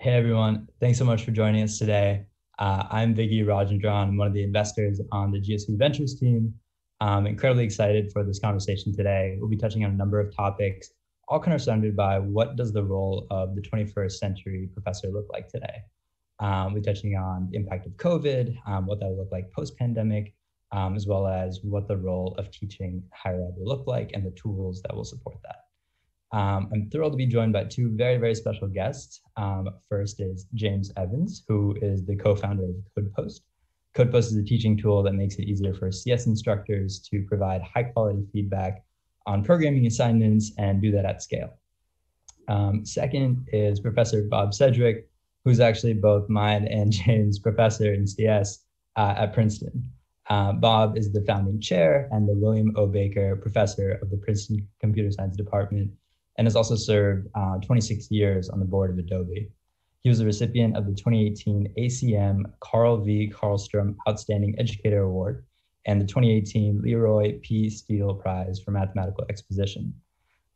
Hey everyone, thanks so much for joining us today. I'm Viggy Rajendran. I'm one of the investors on the GSV Ventures team. I'm incredibly excited for this conversation today. We'll be touching on a number of topics, all kind of surrounded by what does the role of the 21st century professor look like today? We're touching on the impact of COVID, what that will look like post-pandemic, as well as what the role of teaching higher ed will look like and the tools that will support that. I'm thrilled to be joined by two very, very special guests. First is James Evans, who is the co-founder of CodePost. CodePost is a teaching tool that makes it easier for CS instructors to provide high-quality feedback on programming assignments and do that at scale. Second is Professor Bob Sedgwick, who's actually both mine and James' professor in CS at Princeton. Bob is the founding chair and the William O. Baker Professor of the Princeton Computer Science Department, and has also served 26 years on the board of Adobe. He was a recipient of the 2018 ACM Carl V. Karlstrom Outstanding Educator Award and the 2018 Leroy P. Steele Prize for Mathematical Exposition.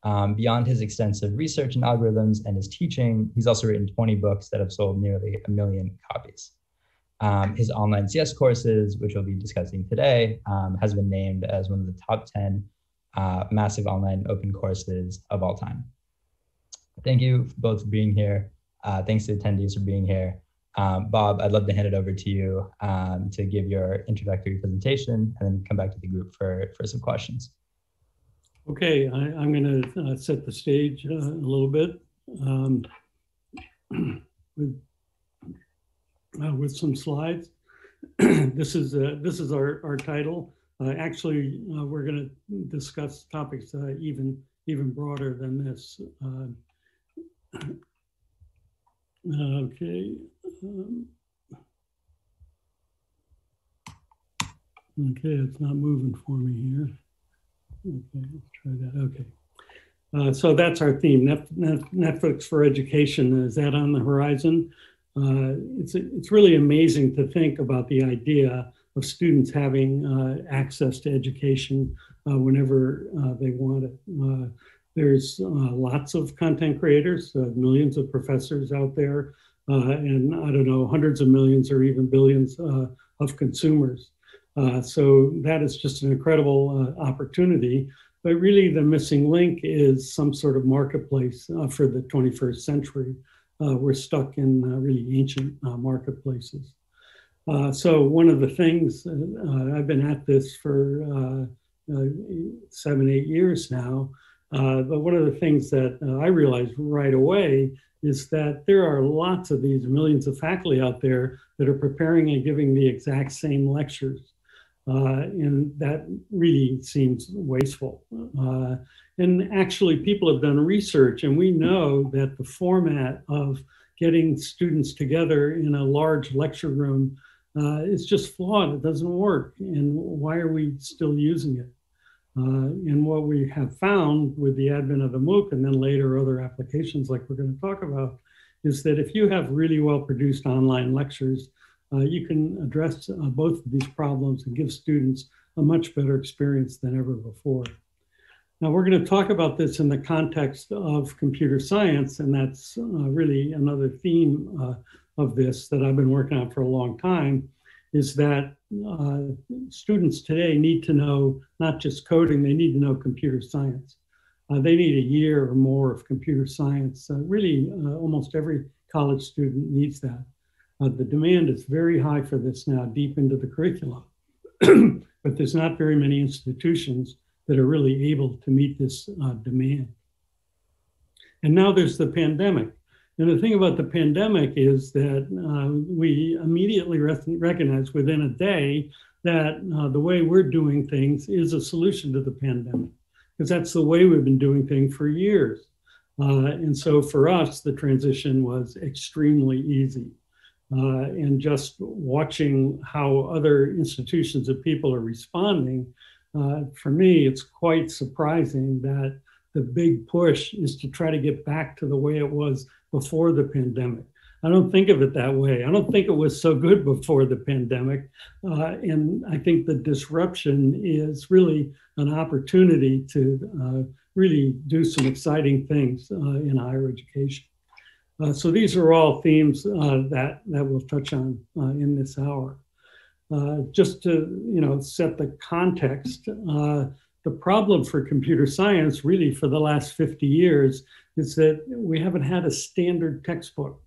Beyond his extensive research in algorithms and his teaching, he's also written 20 books that have sold nearly 1 million copies. His online CS courses, which we'll be discussing today, has been named as one of the top 10 massive online open courses of all time. Thank you both for being here. Thanks to attendees for being here. Bob, I'd love to hand it over to you to give your introductory presentation and then come back to the group for some questions. Okay, I'm going to set the stage a little bit with some slides. This is our title. Actually, we're going to discuss topics even broader than this. Okay. Okay, it's not moving for me here. Okay, let's try that. Okay. So that's our theme, Netflix for Education. Is that on the horizon? It's really amazing to think about the idea of students having access to education whenever they want it. There's lots of content creators, millions of professors out there, and I don't know, hundreds of millions or even billions of consumers. So that is just an incredible opportunity. But really the missing link is some sort of marketplace for the 21st century. We're stuck in really ancient marketplaces. So one of the things, I've been at this for 7, 8 years now, but one of the things that I realized right away is that there are lots of these millions of faculty out there that are preparing and giving the exact same lectures. And that really seems wasteful. And actually people have done research and we know that the format of getting students together in a large lecture room is just flawed. It doesn't work. And why are we still using it? And what we have found with the advent of the MOOC and then later other applications like we're going to talk about is that if you have really well produced online lectures, you can address both of these problems and give students a much better experience than ever before. Now we're going to talk about this in the context of computer science, and that's really another theme of this that I've been working on for a long time, is that students today need to know not just coding, they need to know computer science. They need a year or more of computer science. Really, almost every college student needs that. The demand is very high for this now, deep into the curriculum. But there's not very many institutions that are really able to meet this demand. And now there's the pandemic. And the thing about the pandemic is that we immediately recognize within a day that the way we're doing things is a solution to the pandemic, because that's the way we've been doing things for years. And so for us, the transition was extremely easy. And just watching how other institutions and people are responding, for me, it's quite surprising that the big push is to try to get back to the way it was before the pandemic. I don't think of it that way. I don't think it was so good before the pandemic. And I think the disruption is really an opportunity to really do some exciting things in higher education. So these are all themes that we'll touch on in this hour. Just to set the context, the problem for computer science really for the last 50 years is that we haven't had a standard textbook.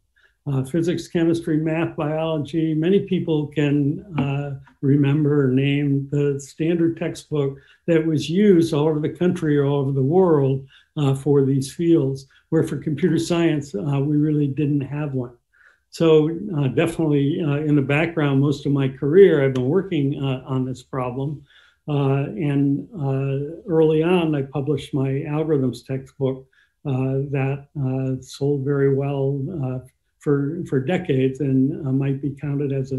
Physics, chemistry, math, biology, many people can remember or name the standard textbook that was used all over the country or all over the world for these fields, where for computer science, we really didn't have one. So definitely in the background, most of my career, I've been working on this problem. And early on, I published my algorithms textbook that sold very well for decades and might be counted as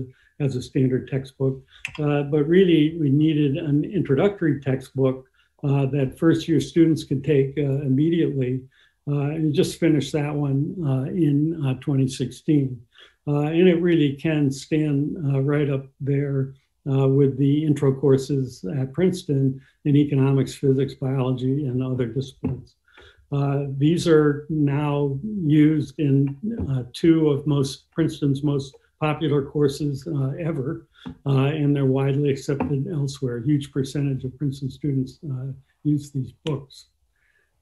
a standard textbook. But really, we needed an introductory textbook that first-year students could take immediately. And just finished that one in 2016. And it really can stand right up there with the intro courses at Princeton in economics, physics, biology, and other disciplines. These are now used in two of Princeton's most popular courses ever, and they're widely accepted elsewhere. A huge percentage of Princeton students use these books.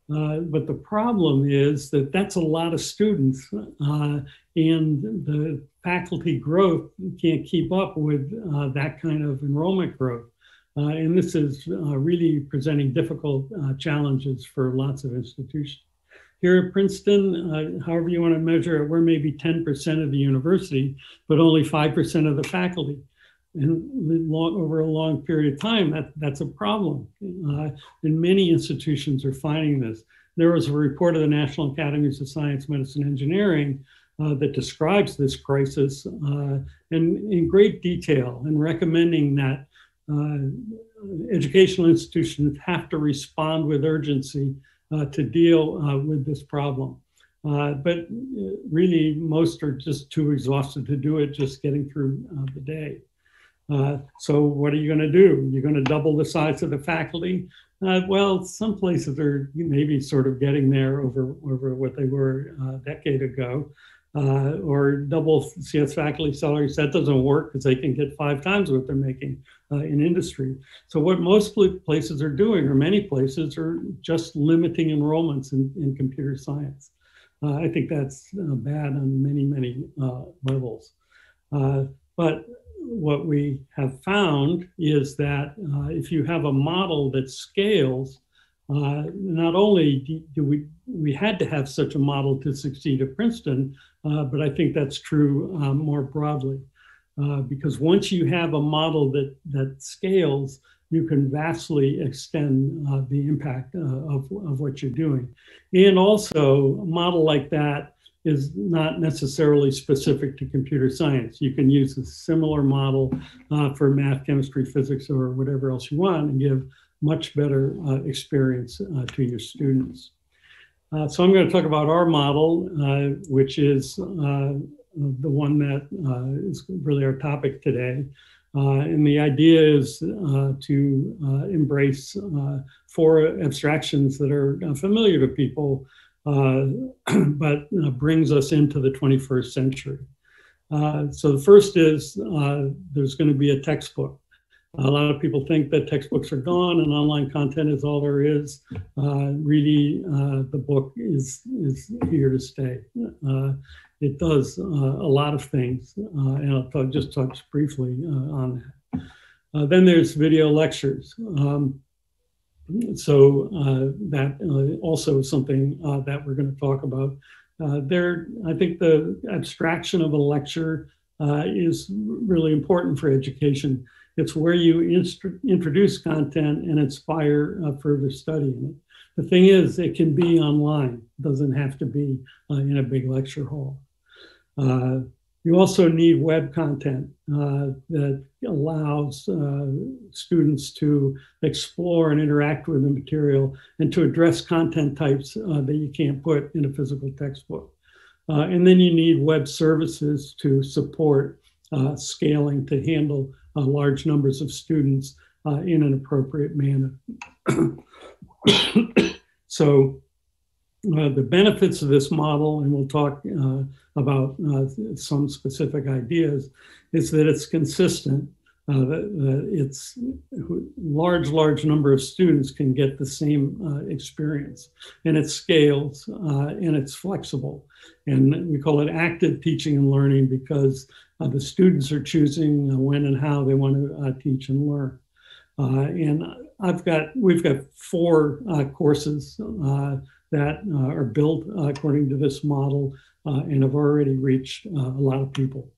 But the problem is that that's a lot of students, and the faculty growth can't keep up with that kind of enrollment growth. And this is really presenting difficult challenges for lots of institutions. Here at Princeton, however you want to measure it, we're maybe 10% of the university, but only 5% of the faculty. And over a long period of time, that's a problem. And many institutions are finding this. There was a report of the National Academies of Science, Medicine, Engineering that describes this crisis in great detail and recommending that educational institutions have to respond with urgency to deal with this problem. But really, most are just too exhausted to do it, just getting through the day. So what are you going to do? You're going to double the size of the faculty? Well, some places are maybe sort of getting there over what they were a decade ago, or double CS faculty salaries. That doesn't work because they can get 5 times what they're making in industry. So what most places are doing, or many places, are just limiting enrollments in computer science. I think that's bad on many levels. But what we have found is that if you have a model that scales, not only do we had to have such a model to succeed at Princeton, but I think that's true more broadly. Because once you have a model that scales, you can vastly extend the impact of what you're doing. And also, a model like that is not necessarily specific to computer science. You can use a similar model for math, chemistry, physics, or whatever else you want and give much better experience to your students. So I'm going to talk about our model, which is the one that is really our topic today. And the idea is to embrace 4 abstractions that are familiar to people, but brings us into the 21st century. So the first is there's going to be a textbook. A lot of people think that textbooks are gone and online content is all there is. Really, the book is here to stay. It does a lot of things, and I'll just touch briefly on that. Then there's video lectures. So that also is something that we're going to talk about. I think the abstraction of a lecture is really important for education. It's where you introduce content and inspire further study in it. The thing is, it can be online. It doesn't have to be in a big lecture hall. You also need web content that allows students to explore and interact with the material and to address content types that you can't put in a physical textbook. And then you need web services to support scaling to handle large numbers of students in an appropriate manner. So The benefits of this model, and we'll talk about some specific ideas, is that it's consistent. It's large number of students can get the same experience, and it scales, and it's flexible. And we call it active teaching and learning because the students are choosing when and how they want to teach and learn. And we've got 4 courses that are built according to this model and have already reached a lot of people.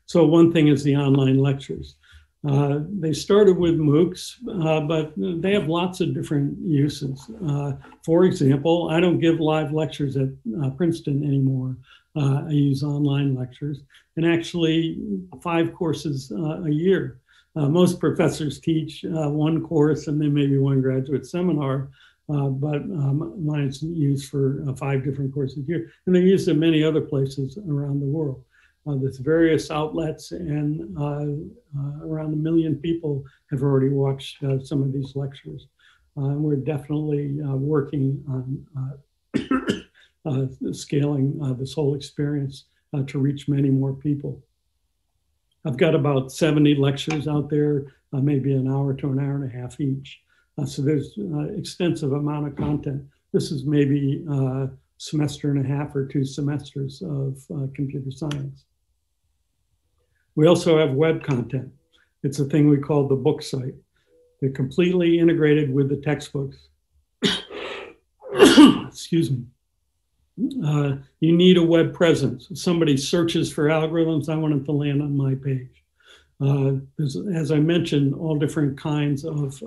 So one thing is the online lectures. They started with MOOCs, but they have lots of different uses. For example, I don't give live lectures at Princeton anymore. I use online lectures, and actually 5 courses a year. Most professors teach 1 course and then maybe 1 graduate seminar, but mine's used for 5 different courses a year, and they're used in many other places around the world. There's various outlets, and around 1 million people have already watched some of these lectures. And we're definitely working on scaling this whole experience to reach many more people. I've got about 70 lectures out there, maybe an hour to an hour and a half each. So there's extensive amount of content. This is maybe a semester and a half or 2 semesters of computer science. We also have web content. It's a thing we call the book site. They're completely integrated with the textbooks. Excuse me. You need a web presence. If somebody searches for algorithms, I want them to land on my page. As I mentioned, all different kinds of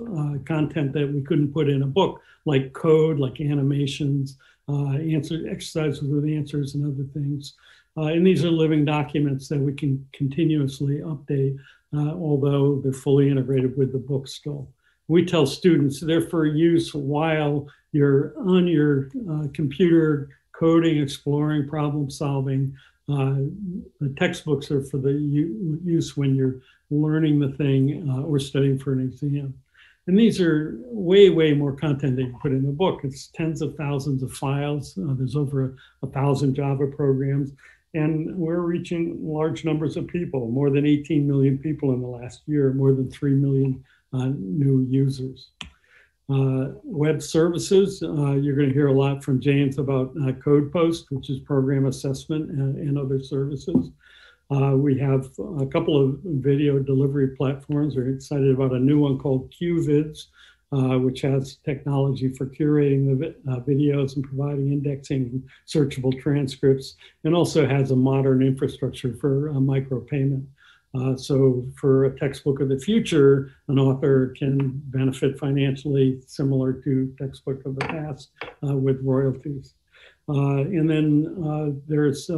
content that we couldn't put in a book, like code, like animations, exercises with answers and other things. And these are living documents that we can continuously update, although they're fully integrated with the book still. We tell students they're for use while you're on your computer coding, exploring, problem solving. The textbooks are for the use when you're learning the thing or studying for an exam. And these are way more content than you put in a book. It's tens of thousands of files. There's over 1,000 Java programs. And we're reaching large numbers of people, more than 18 million people in the last year, more than 3 million new users. Web services, you're going to hear a lot from James about CodePost, which is program assessment and other services. We have a couple of video delivery platforms. We're excited about a new one called QVids, which has technology for curating the videos and providing indexing and searchable transcripts, and also has a modern infrastructure for micropayment. So for a textbook of the future, an author can benefit financially similar to textbook of the past with royalties. And then there's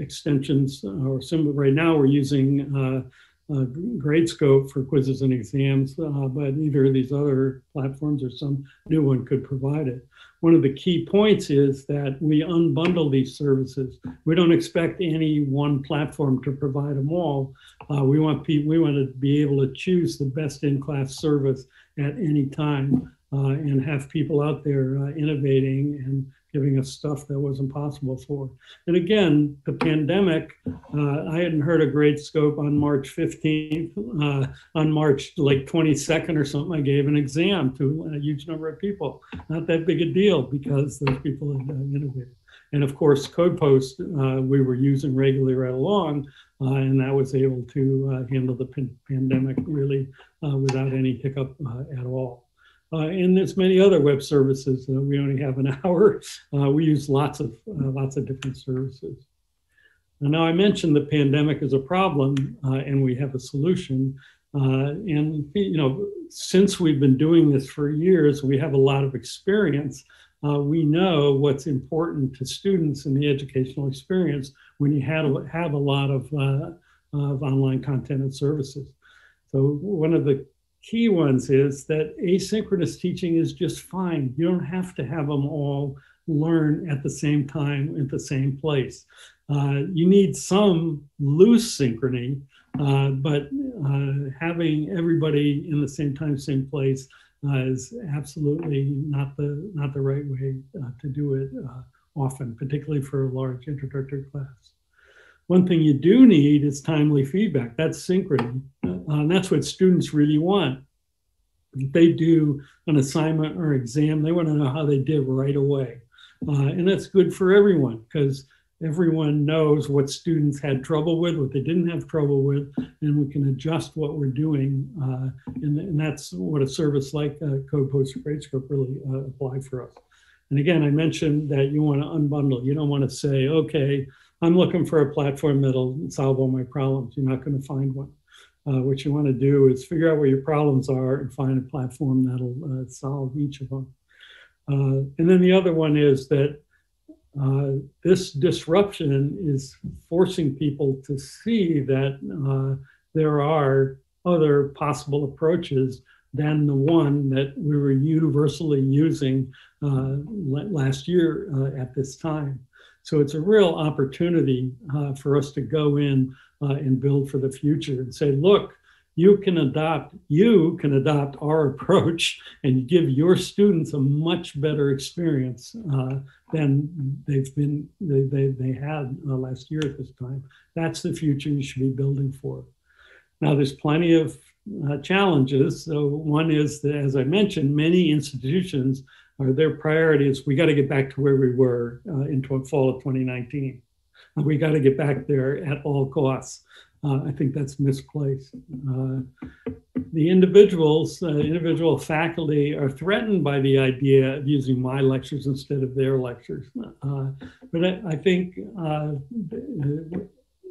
extensions, or some right now we're using Gradescope for quizzes and exams, but either of these other platforms or some new one could provide it. One of the key points is that we unbundle these services. We don't expect any one platform to provide them all. We want to be able to choose the best in-class service at any time and have people out there innovating and giving us stuff that wasn't possible for. And again, the pandemic, I hadn't heard of Gradescope on March 15th. On March like 22nd or something, I gave an exam to a huge number of people. Not that big a deal because those people had innovated. And of course, CodePost we were using regularly right along, and that was able to handle the pandemic really without any hiccup at all. And there's many other web services. We only have an hour. We use lots of different services. And now I mentioned the pandemic is a problem, and we have a solution. And since we've been doing this for years, we have a lot of experience. We know what's important to students in the educational experience when you have a lot of online content and services. So one of the key ones is that asynchronous teaching is just fine. You don't have to have them all learn at the same time at the same place. You need some loose synchrony, but having everybody in the same time, same place is absolutely not the right way to do it often, particularly for a large introductory class. One thing you do need is timely feedback. That's Synchrony. And that's what students really want. If they do an assignment or exam, they want to know how they did right away. And that's good for everyone, because everyone knows what students had trouble with, what they didn't have trouble with, and we can adjust what we're doing. And that's what a service like Code Poster Gradescope really apply for us. And again, I mentioned that you want to unbundle. You don't want to say, okay, I'm looking for a platform that'll solve all my problems. You're not going to find one. What you want to do is figure out where your problems are and find a platform that'll solve each of them. And then the other one is that this disruption is forcing people to see that there are other possible approaches than the one that we were universally using last year at this time. So it's a real opportunity for us to go in and build for the future and say, look, you can adopt our approach and give your students a much better experience than they had last year at this time. That's the future you should be building for. Now, there's plenty of challenges. So one is that, as I mentioned, many institutions their priority is we got to get back to where we were in fall of 2019. We got to get back there at all costs. I think that's misplaced. The individual faculty are threatened by the idea of using my lectures instead of their lectures. But I think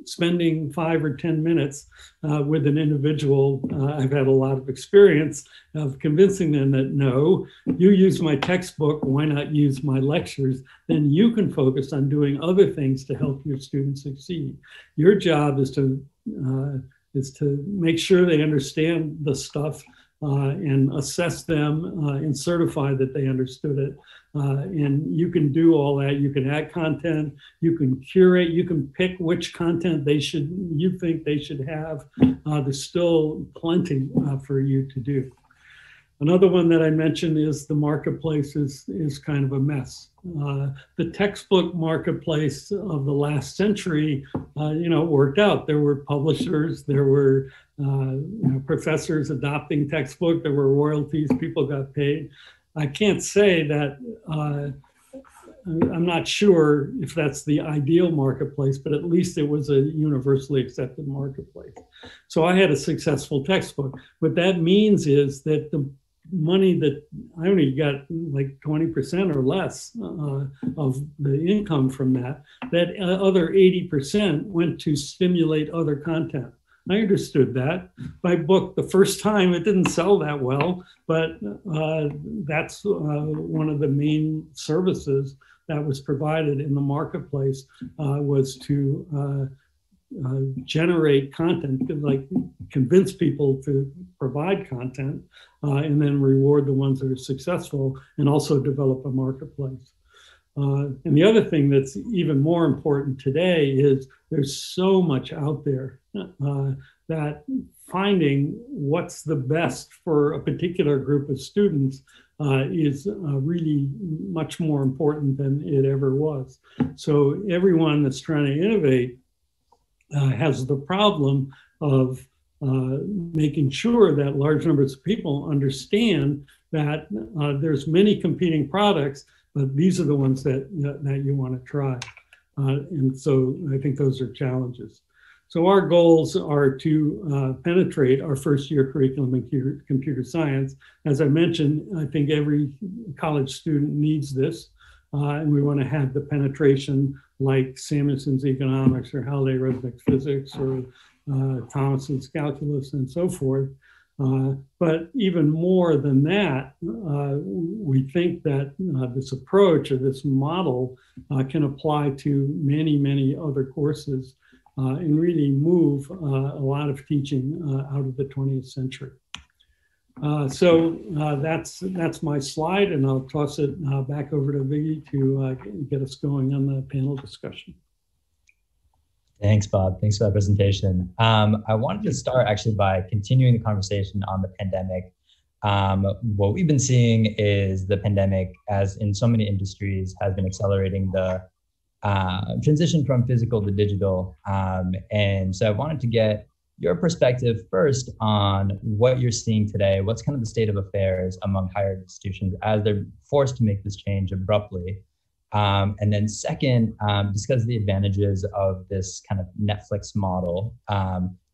spending 5 or 10 minutes with an individual, I've had a lot of experience of convincing them that no, you use my textbook, why not use my lectures? Then you can focus on doing other things to help your students succeed. Your job is to make sure they understand the stuff and assess them and certify that they understood it. And you can do all that. You can add content, you can curate, you can pick which content you think they should have. There's still plenty for you to do. Another one that I mentioned is the marketplace is kind of a mess. The textbook marketplace of the last century, worked out. There were publishers, there were professors adopting textbook, there were royalties, people got paid. I can't say that, I'm not sure if that's the ideal marketplace, but at least it was a universally accepted marketplace. So I had a successful textbook. What that means is that the money that I only got like 20% or less of the income from that other 80% went to stimulate other content. I understood that. My book, the first time, it didn't sell that well, but that's one of the main services that was provided in the marketplace was to generate content, like convince people to provide content and then reward the ones that are successful and also develop a marketplace. And the other thing that's even more important today is there's so much out there that finding what's the best for a particular group of students is really much more important than it ever was. So everyone that's trying to innovate has the problem of making sure that large numbers of people understand that there's many competing products, but these are the ones that you want to try. And so I think those are challenges. So our goals are to penetrate our first year curriculum in computer science. As I mentioned, I think every college student needs this. And we want to have the penetration like Samuelson's economics or Halliday-Resnick's physics or Thomason's calculus and so forth. But even more than that, we think that this approach or this model can apply to many, many other courses and really move a lot of teaching out of the 20th century. So that's my slide, and I'll toss it back over to Viggy to get us going on the panel discussion. Thanks, Bob. Thanks for that presentation. I wanted to start actually by continuing the conversation on the pandemic. What we've been seeing is the pandemic, as in so many industries, has been accelerating the transition from physical to digital. And so I wanted to get your perspective first on what you're seeing today. What's kind of the state of affairs among higher institutions as they're forced to make this change abruptly? And then second, discuss the advantages of this kind of Netflix model,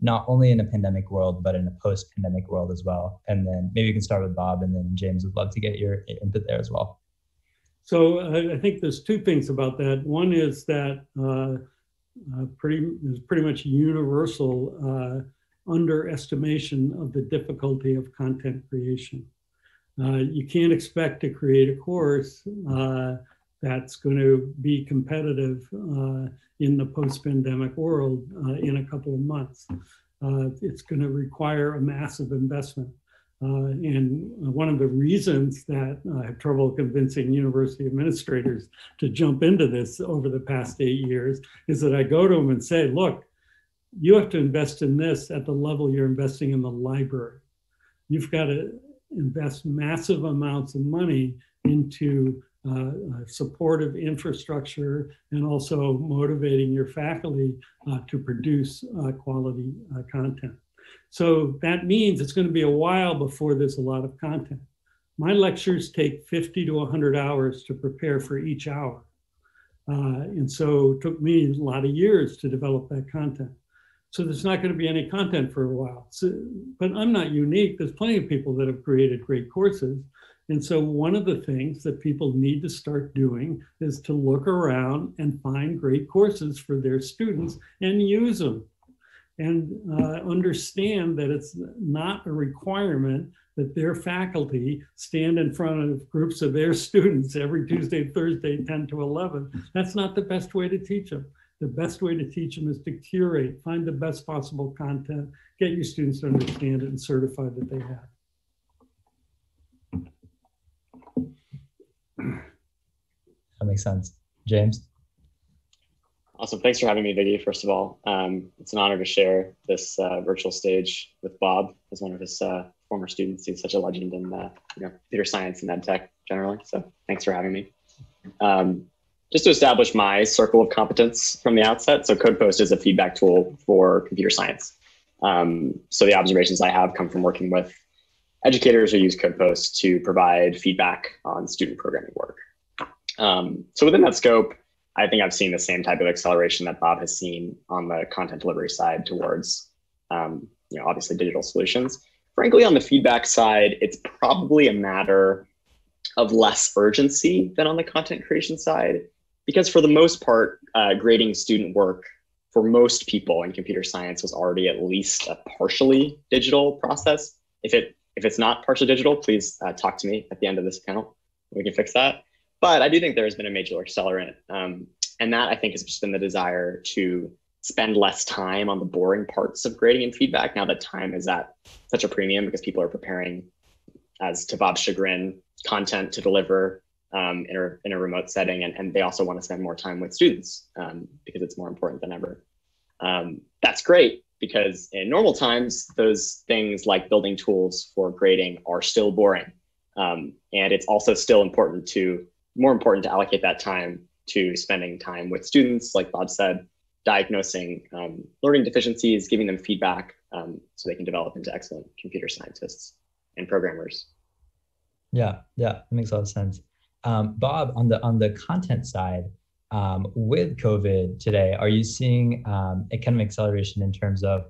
not only in a pandemic world, but in a post-pandemic world as well. And then maybe you can start with Bob, and then James, would love to get your input there as well. So I think there's two things about that. One is that there's pretty much universal underestimation of the difficulty of content creation. You can't expect to create a course that's going to be competitive in the post-pandemic world in a couple of months. It's going to require a massive investment. And one of the reasons that I have trouble convincing university administrators to jump into this over the past 8 years is that I go to them and say, look, you have to invest in this at the level you're investing in the library. You've got to invest massive amounts of money into supportive infrastructure and also motivating your faculty to produce quality content. So that means it's going to be a while before there's a lot of content. My lectures take 50 to 100 hours to prepare for each hour. And so it took me a lot of years to develop that content. So there's not going to be any content for a while. But I'm not unique. There's plenty of people that have created great courses. And so one of the things that people need to start doing is to look around and find great courses for their students and use them. And understand that it's not a requirement that their faculty stand in front of groups of their students every Tuesday, Thursday, 10 to 11. That's not the best way to teach them. The best way to teach them is to curate, find the best possible content, get your students to understand it and certify that they have. That makes sense. James? Awesome. Thanks for having me, Viggy, first of all. It's an honor to share this virtual stage with Bob as one of his former students. He's such a legend in computer science and ed tech generally. So thanks for having me. Just to establish my circle of competence from the outset. So CodePost is a feedback tool for computer science. So the observations I have come from working with educators who use CodePost to provide feedback on student programming work. So within that scope, I think I've seen the same type of acceleration that Bob has seen on the content delivery side towards, obviously digital solutions. Frankly, on the feedback side, it's probably a matter of less urgency than on the content creation side, because for the most part, grading student work for most people in computer science was already at least a partially digital process. If it's not partially digital, please talk to me at the end of this panel. We can fix that. But I do think there has been a major accelerant. And that I think has just been the desire to spend less time on the boring parts of grading and feedback now that time is at such a premium because people are preparing, as to Bob's chagrin, content to deliver in a remote setting. And they also want to spend more time with students because it's more important than ever. That's great because in normal times, those things like building tools for grading are still boring. And it's also still more important to allocate that time to spending time with students, like Bob said, diagnosing learning deficiencies, giving them feedback so they can develop into excellent computer scientists and programmers. Yeah, that makes a lot of sense. Bob, on the content side, with COVID today, are you seeing a kind of acceleration in terms of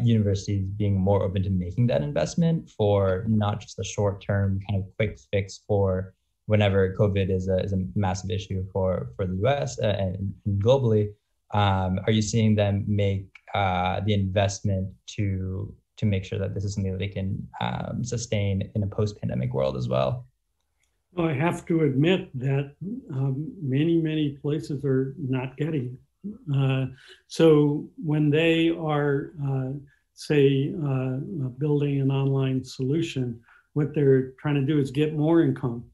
universities being more open to making that investment for not just a short-term kind of quick fix for whenever COVID is a massive issue for the US and globally? Are you seeing them make the investment to make sure that this is something that they can sustain in a post-pandemic world as well? Well, I have to admit that many places are not getting it. So when they are, say, building an online solution, what they're trying to do is get more income.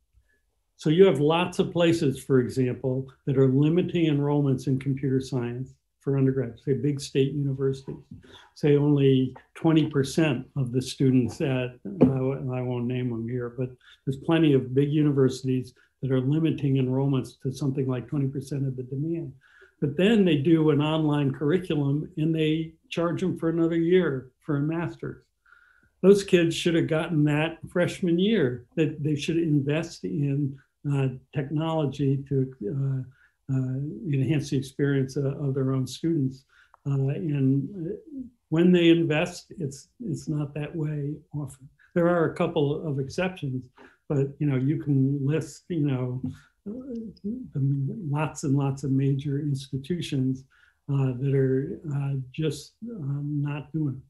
So you have lots of places, for example, that are limiting enrollments in computer science for undergrad, say big state universities, say only 20% of the students at, I won't name them here, but there's plenty of big universities that are limiting enrollments to something like 20% of the demand. But then they do an online curriculum and they charge them for another year for a master's. Those kids should have gotten that freshman year, that they should invest in technology to enhance the experience of their own students. And when they invest, it's not that way often. There are a couple of exceptions, but you can list lots and lots of major institutions that are just not doing it.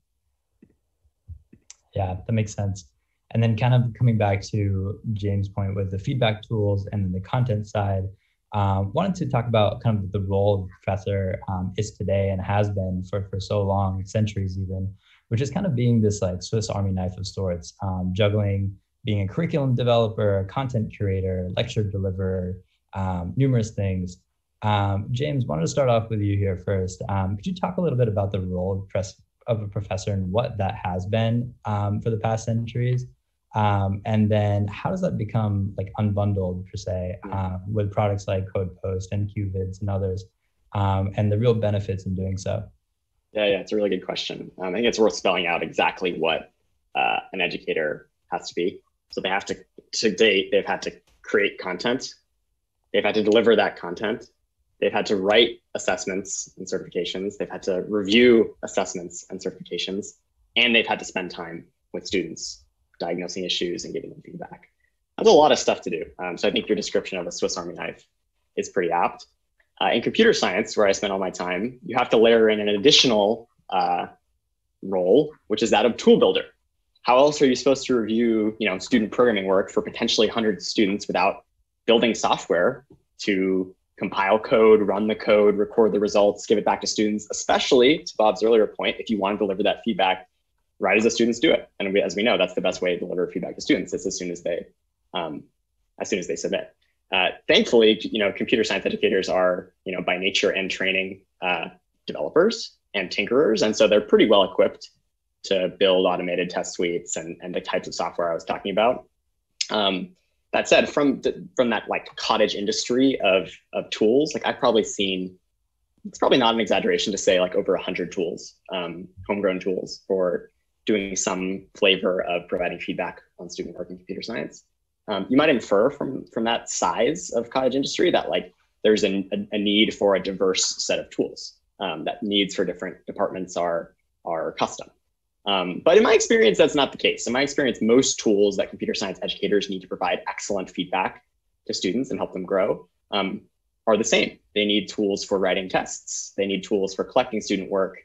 Yeah, that makes sense. And then kind of coming back to James' point with the feedback tools and then the content side, wanted to talk about kind of the role of the professor is today and has been for so long, centuries even, which is kind of being this like Swiss Army knife of sorts, juggling being a curriculum developer, a content curator, lecture deliverer, numerous things. James, wanted to start off with you here first. Could you talk a little bit about the role of a professor and what that has been for the past centuries? And then how does that become like unbundled per se with products like CodePost and QVids and others, and the real benefits in doing so? Yeah, it's a really good question. I think it's worth spelling out exactly what an educator has to be. So they have to date, they've had to create content. They've had to deliver that content. They've had to write assessments and certifications. They've had to review assessments and certifications. And they've had to spend time with students, diagnosing issues and giving them feedback. That's a lot of stuff to do. So I think your description of a Swiss Army knife is pretty apt. In computer science, where I spend all my time, you have to layer in an additional role, which is that of tool builder. How else are you supposed to review, student programming work for potentially hundreds of students without building software to compile code, run the code, record the results, give it back to students, especially to Bob's earlier point, if you want to deliver that feedback right as the students do it. And as we know, that's the best way to deliver feedback to students, is as soon as they submit. Thankfully, computer science educators are, by nature and training developers and tinkerers. And so they're pretty well equipped to build automated test suites and the types of software I was talking about. That said, from that like cottage industry of tools, like I've probably seen, it's probably not an exaggeration to say like over 100 tools, homegrown tools for doing some flavor of providing feedback on student work in computer science. You might infer from that size of cottage industry that like there's a need for a diverse set of tools, that needs for different departments are custom. But in my experience, that's not the case. In my experience, most tools that computer science educators need to provide excellent feedback to students and help them grow are the same. They need tools for writing tests. They need tools for collecting student work,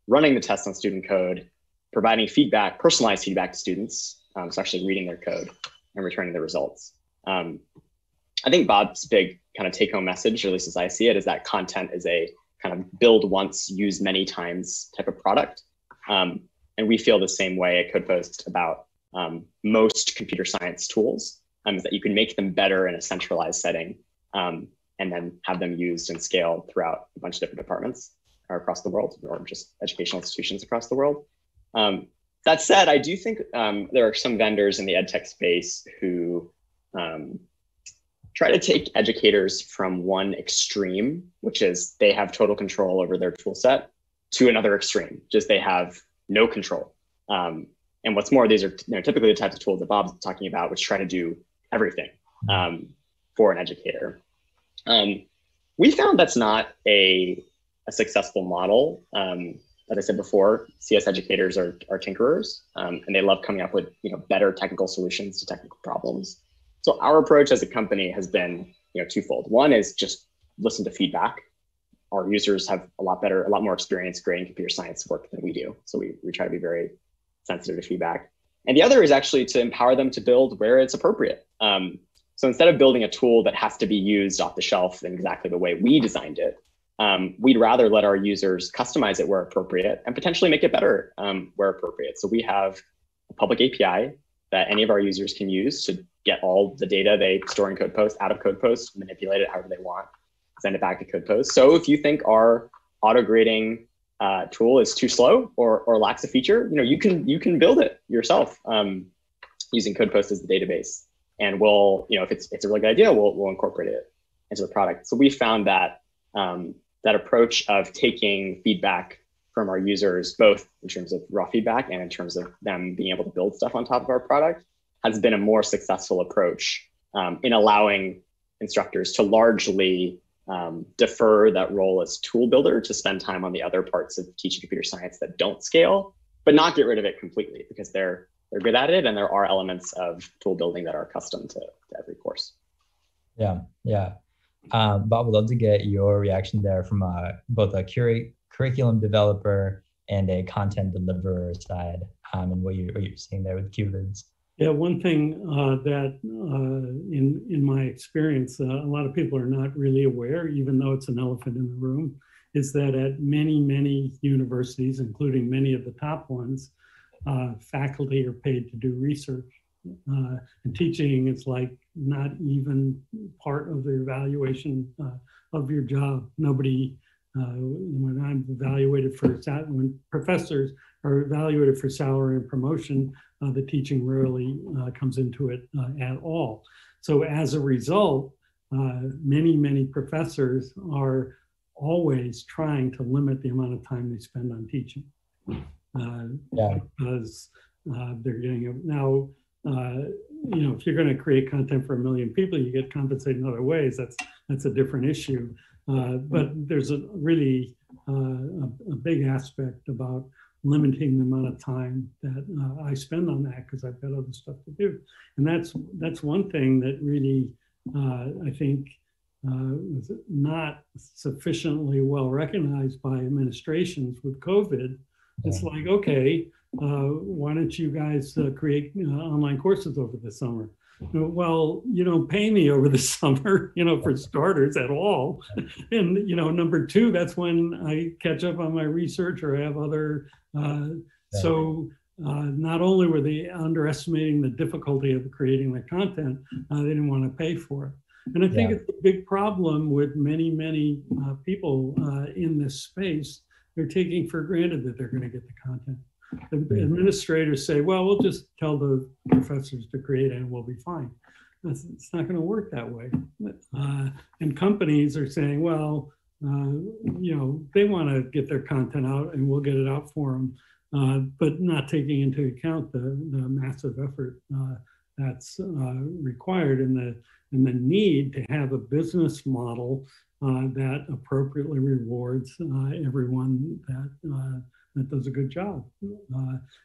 running the tests on student code, providing feedback, personalized feedback to students, so actually reading their code and returning the results. I think Bob's big kind of take-home message, or at least as I see it, is that content is a kind of build once, use many times type of product. And we feel the same way at CodePost about most computer science tools, is that you can make them better in a centralized setting and then have them used and scaled throughout a bunch of different departments across the world, or just educational institutions across the world. That said, I do think there are some vendors in the edtech space who try to take educators from one extreme, which is they have total control over their tool set, to another extreme, just they have no control. And what's more, these are typically the types of tools that Bob's talking about, which try to do everything for an educator. We found that's not a successful model. As I said before, CS educators are tinkerers, and they love coming up with better technical solutions to technical problems. So our approach as a company has been twofold. One is just listen to feedback. Our users have a lot more experience grading computer science work than we do. So we try to be very sensitive to feedback. And the other is actually to empower them to build where it's appropriate. So instead of building a tool that has to be used off the shelf in exactly the way we designed it, we'd rather let our users customize it where appropriate and potentially make it better where appropriate. So we have a public API that any of our users can use to get all the data they store in CodePost out of CodePost, manipulate it however they want, send it back to CodePost. So if you think our auto grading tool is too slow or lacks a feature, you can build it yourself using CodePost as the database, and we'll, if it's a really good idea, we'll incorporate it into the product. So we found that that approach of taking feedback from our users, both in terms of raw feedback and in terms of them being able to build stuff on top of our product, has been a more successful approach in allowing instructors to largely defer that role as tool builder to spend time on the other parts of teaching computer science that don't scale, but not get rid of it completely, because they're good at it, and there are elements of tool building that are custom to every course. Yeah. Bob, I'd love to get your reaction there from both a curriculum developer and a content deliverer side, and what you're seeing there with QVids. Yeah, one thing that in my experience, a lot of people are not really aware, even though it's an elephant in the room, is that at many universities, including many of the top ones, faculty are paid to do research. And teaching is like not even part of the evaluation of your job. Nobody, when I'm evaluated when professors are evaluated for salary and promotion, the teaching rarely comes into it at all. So as a result, many professors are always trying to limit the amount of time they spend on teaching. Because they're getting now, if you're going to create content for 1 million people, you get compensated in other ways. That's a different issue. But there's a really a big aspect about limiting the amount of time that I spend on that, because I've got other stuff to do. And that's one thing that really I think was not sufficiently well recognized by administrations with COVID. It's like, okay, why don't you guys create online courses over the summer? Well, you don't pay me over the summer, for starters at all. And, number two, that's when I catch up on my research or I have other, so not only were they underestimating the difficulty of creating the content, they didn't want to pay for it. And I think it's a big problem with many people in this space. They're taking for granted that they're going to get the content. The administrators say, well, we'll just tell the professors to create it and we'll be fine. It's not going to work that way. And companies are saying, well, they want to get their content out and we'll get it out for them, but not taking into account the massive effort that's required and the need to have a business model that appropriately rewards everyone that does a good job.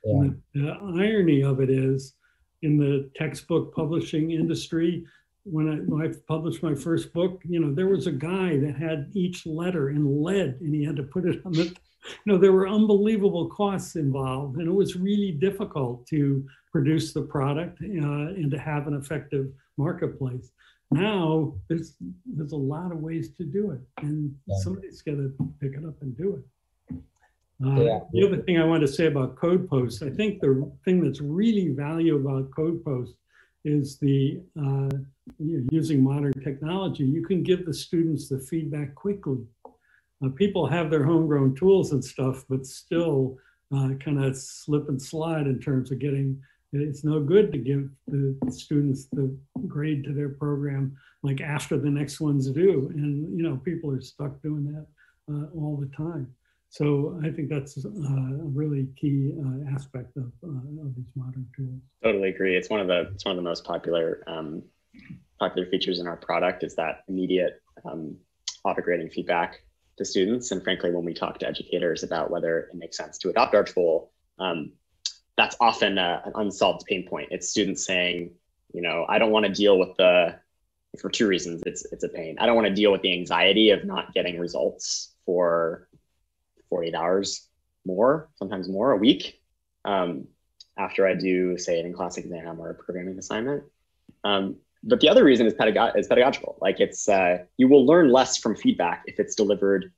The irony of it is, in the textbook publishing industry, when I published my first book, there was a guy that had each letter in lead and he had to put it on the, there were unbelievable costs involved, and it was really difficult to produce the product and to have an effective marketplace. Now there's a lot of ways to do it, and somebody's got to pick it up and do it. The other thing I want to say about CodePost, I think the thing that's really valuable about CodePost is the using modern technology. You can give the students the feedback quickly. People have their homegrown tools and stuff, but still kind of slip and slide in terms of getting. It's no good to give the students the grade to their program like after the next one's due, and people are stuck doing that all the time. So I think that's a really key aspect of these modern tools. Totally agree. It's one of the most popular features in our product is that immediate auto-grading feedback to students. And frankly, when we talk to educators about whether it makes sense to adopt our tool, that's often an unsolved pain point. It's students saying, I don't want to deal with for two reasons, it's a pain. I don't want to deal with the anxiety of not getting results for 48 hours more, sometimes more, a week, after I do, say, an in-class exam or a programming assignment. But the other reason is pedagogical. Like you will learn less from feedback if it's delivered,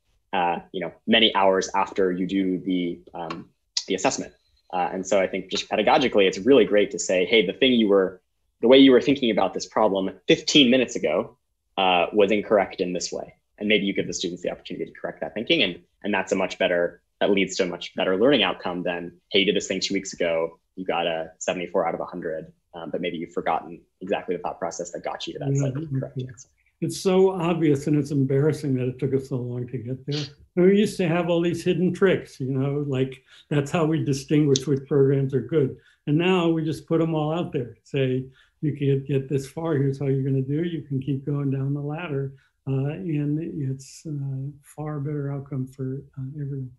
many hours after you do the assessment. And so I think just pedagogically, it's really great to say, hey, the way you were thinking about this problem 15 minutes ago was incorrect in this way. And maybe you give the students the opportunity to correct that thinking. And that's that leads to a much better learning outcome than, hey, you did this thing 2 weeks ago, you got a 74 out of 100, but maybe you've forgotten exactly the thought process that got you to that slightly correct answer. It's so obvious, and it's embarrassing that it took us so long to get there. And we used to have all these hidden tricks, like that's how we distinguish which programs are good. And now we just put them all out there. Say, you can get this far, here's how you're going to do it. You can keep going down the ladder, and it's far better outcome for everyone.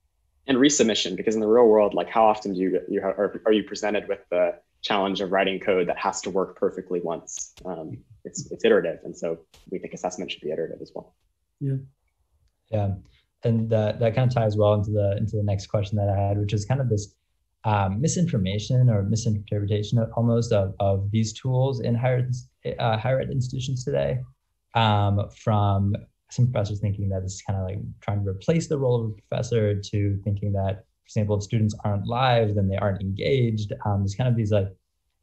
And resubmission, because in the real world, like how often are you presented with the challenge of writing code that has to work perfectly once? It's iterative, and so we think assessment should be iterative as well. Yeah, and that kind of ties well into the next question that I had, which is kind of this misinformation or misinterpretation almost of these tools in higher ed institutions today, from some professors thinking that this is kind of like trying to replace the role of a professor, to thinking that, for example, if students aren't live, then they aren't engaged. There's kind of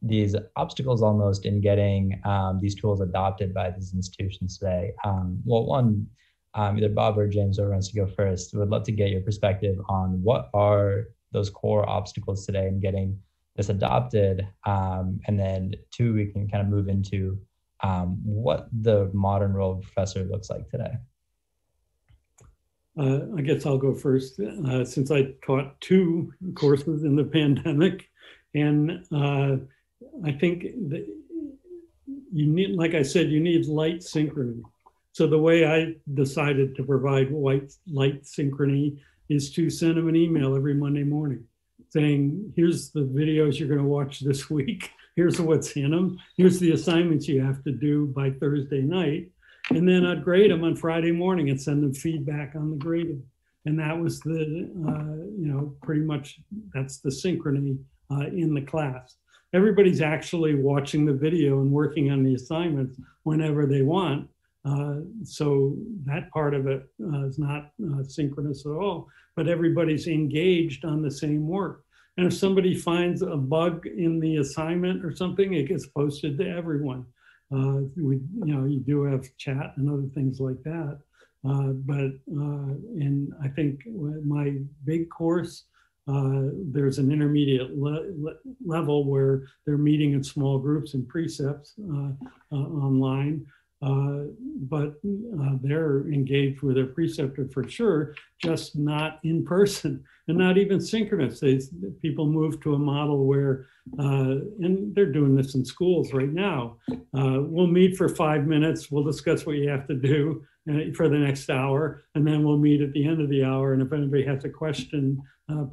these obstacles almost in getting these tools adopted by these institutions today. Either Bob or James, whoever wants to go first, would love to get your perspective on what are those core obstacles today in getting this adopted. And then two, we can kind of move into what the modern role of professor looks like today. I guess I'll go first, since I taught 2 courses in the pandemic. And I think that you need, like I said, you need light synchrony. So the way I decided to provide light synchrony is to send them an email every Monday morning saying, here's the videos you're going to watch this week. Here's what's in them. Here's the assignments you have to do by Thursday night. And then I'd grade them on Friday morning and send them feedback on the grading. And that was pretty much that's the synchrony in the class. Everybody's actually watching the video and working on the assignments whenever they want. So that part of it is not synchronous at all, but everybody's engaged on the same work. And if somebody finds a bug in the assignment or something, it gets posted to everyone. You do have chat and other things like that. And I think my big course, there's an intermediate level where they're meeting in small groups and precepts online. But they're engaged with their preceptor for sure, just not in person and not even synchronous. People move to a model where, and they're doing this in schools right now, we'll meet for 5 minutes, we'll discuss what you have to do for the next hour, and then we'll meet at the end of the hour, and if anybody has a question,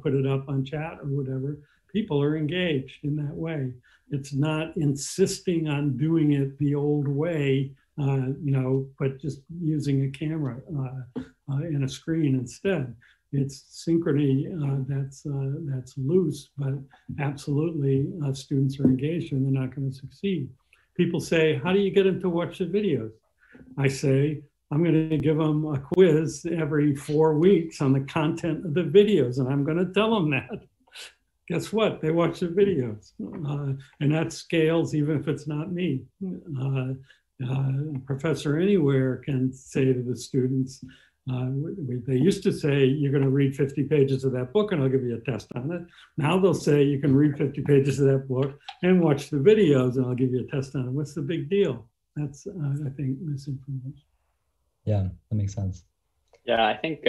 put it up on chat or whatever. People are engaged in that way. It's not insisting on doing it the old way, but just using a camera and a screen instead. It's synchrony that's loose, but absolutely students are engaged and they're not going to succeed. People say, how do you get them to watch the videos? I say, I'm going to give them a quiz every 4 weeks on the content of the videos, and I'm going to tell them that. Guess what? They watch the videos, and that scales even if it's not me. Professor anywhere can say to the students, they used to say, you're going to read 50 pages of that book and I'll give you a test on it. Now they'll say you can read 50 pages of that book and watch the videos and I'll give you a test on it. What's the big deal? That's, I think, misinformation. Yeah, that makes sense. Yeah, I think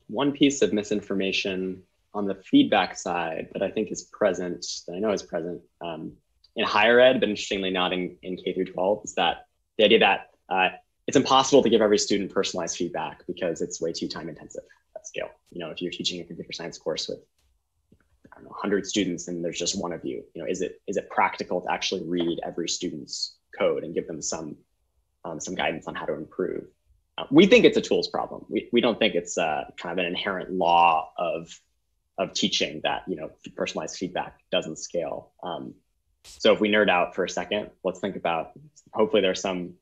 one piece of misinformation on the feedback side that I think is present, that I know is present in higher ed, but interestingly not in K through 12, is that the idea that it's impossible to give every student personalized feedback because it's way too time intensive at scale. If you're teaching a computer science course with 100 students and there's just one of you, is it practical to actually read every student's code and give them some guidance on how to improve? We think it's a tools problem. We don't think it's kind of an inherent law of teaching that personalized feedback doesn't scale. So if we nerd out for a second, let's think about, hopefully there's some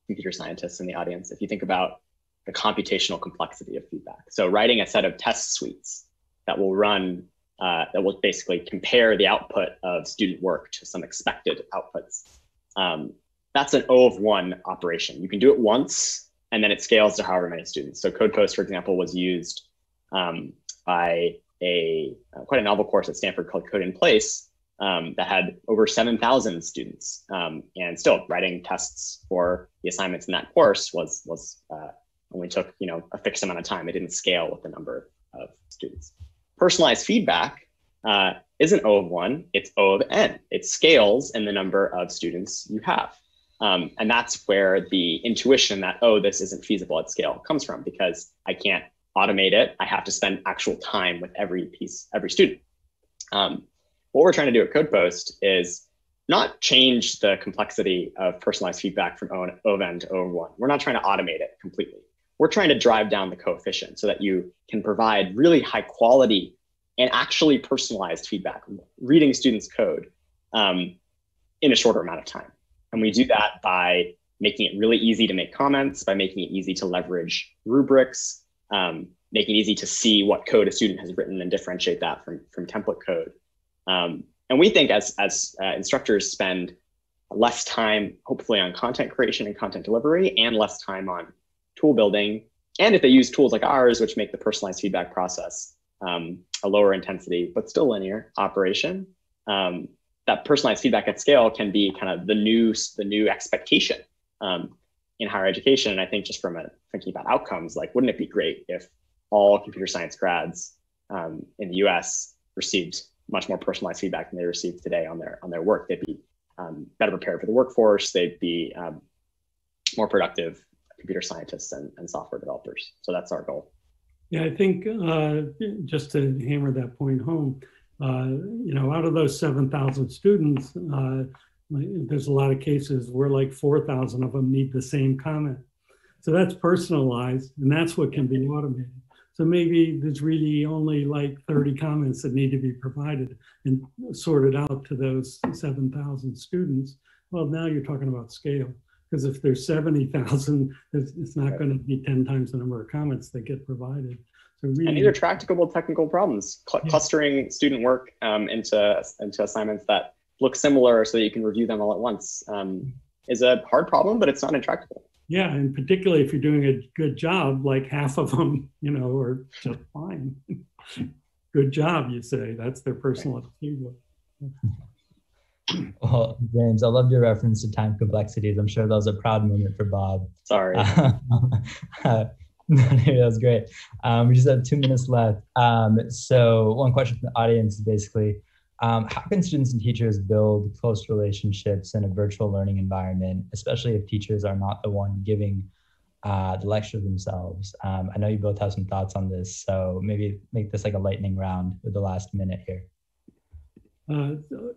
computer scientists in the audience. If you think about the computational complexity of feedback. So writing a set of test suites that will run, that will basically compare the output of student work to some expected outputs. That's an O of 1 operation. You can do it once and then it scales to however many students. So CodePost, for example, was used by quite a novel course at Stanford called Code in Place that had over 7,000 students. And still, writing tests for the assignments in that course only took a fixed amount of time. It didn't scale with the number of students. Personalized feedback isn't O of 1, it's O of n. It scales in the number of students you have. And that's where the intuition that, oh, this isn't feasible at scale comes from, because I can't automate it. I have to spend actual time with every student. What we're trying to do at CodePost is not change the complexity of personalized feedback from O of n to O of 1. We're not trying to automate it completely. We're trying to drive down the coefficient so that you can provide really high quality and actually personalized feedback, reading students' code in a shorter amount of time. And we do that by making it really easy to make comments, by making it easy to leverage rubrics, making it easy to see what code a student has written and differentiate that from template code. And we think as instructors spend less time, hopefully, on content creation and content delivery, and less time on tool building, and if they use tools like ours, which make the personalized feedback process a lower intensity but still linear operation, that personalized feedback at scale can be kind of the new expectation in higher education. And I think just from thinking about outcomes, like, wouldn't it be great if all computer science grads in the US received much more personalized feedback than they receive today on their work? They'd be better prepared for the workforce. They'd be more productive computer scientists and software developers. So that's our goal. Yeah, I think just to hammer that point home, out of those 7,000 students, there's a lot of cases where like 4,000 of them need the same comment. So that's personalized, and that's what can be automated. So maybe there's really only like 30 comments that need to be provided and sorted out to those 7,000 students. Well, now you're talking about scale, because if there's 70,000, it's not going to be 10 times the number of comments that get provided. So really, and these are tractable technical problems. Clustering student work into assignments that look similar so that you can review them all at once is a hard problem, but it's not intractable. Yeah, and particularly if you're doing a good job, like half of them, are just fine. Good job, you say. That's their personal achievement. Well, James, I loved your reference to time complexities. I'm sure that was a proud moment for Bob. Sorry. That was great. We just have 2 minutes left. So one question from the audience is basically, how can students and teachers build close relationships in a virtual learning environment, especially if teachers are not the one giving the lecture themselves? I know you both have some thoughts on this, so maybe make this like a lightning round with the last minute here.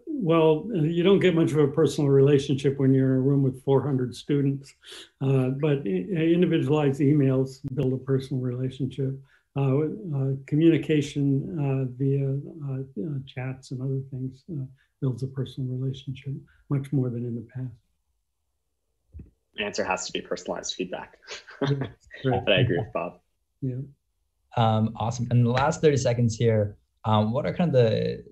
Well, you don't get much of a personal relationship when you're in a room with 400 students, but individualized emails build a personal relationship. Communication via chats and other things builds a personal relationship much more than in the past. The answer has to be personalized feedback. Yeah, right. But I agree with Bob. Yeah. Awesome. And the last 30 seconds here, what are kind of the